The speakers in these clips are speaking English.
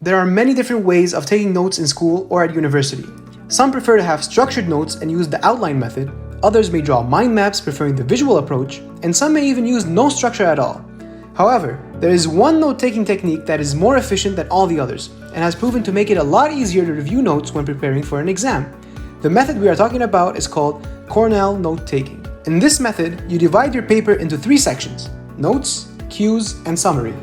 There are many different ways of taking notes in school or at university. Some prefer to have structured notes and use the outline method, others may draw mind maps preferring the visual approach, and some may even use no structure at all. However, there is one note-taking technique that is more efficient than all the others and has proven to make it a lot easier to review notes when preparing for an exam. The method we are talking about is called Cornell note-taking. In this method, you divide your paper into 3 sections: notes, cues, and summary.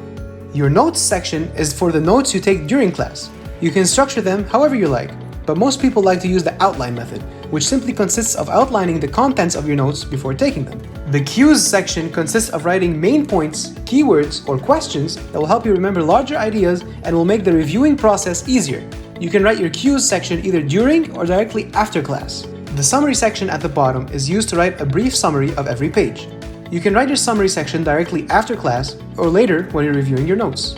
Your notes section is for the notes you take during class. You can structure them however you like, but most people like to use the outline method, which simply consists of outlining the contents of your notes before taking them. The cues section consists of writing main points, keywords, or questions that will help you remember larger ideas and will make the reviewing process easier. You can write your cues section either during or directly after class. The summary section at the bottom is used to write a brief summary of every page. You can write your summary section directly after class or later when you're reviewing your notes.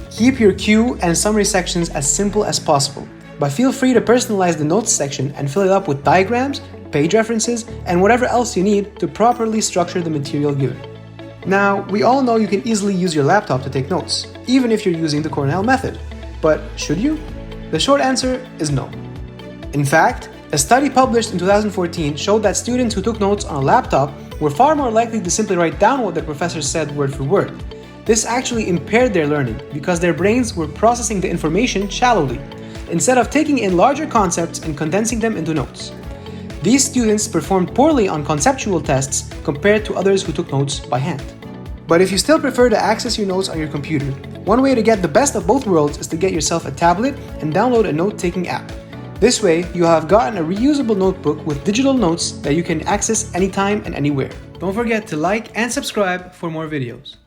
Keep your cue and summary sections as simple as possible, but feel free to personalize the notes section and fill it up with diagrams, page references, and whatever else you need to properly structure the material given. Now, we all know you can easily use your laptop to take notes, even if you're using the Cornell method. But should you? The short answer is no. In fact, a study published in 2014 showed that students who took notes on a laptop were far more likely to simply write down what their professor said word for word. This actually impaired their learning because their brains were processing the information shallowly, instead of taking in larger concepts and condensing them into notes. These students performed poorly on conceptual tests compared to others who took notes by hand. But if you still prefer to access your notes on your computer, one way to get the best of both worlds is to get yourself a tablet and download a note-taking app. This way, you'll have gotten a reusable notebook with digital notes that you can access anytime and anywhere. Don't forget to like and subscribe for more videos.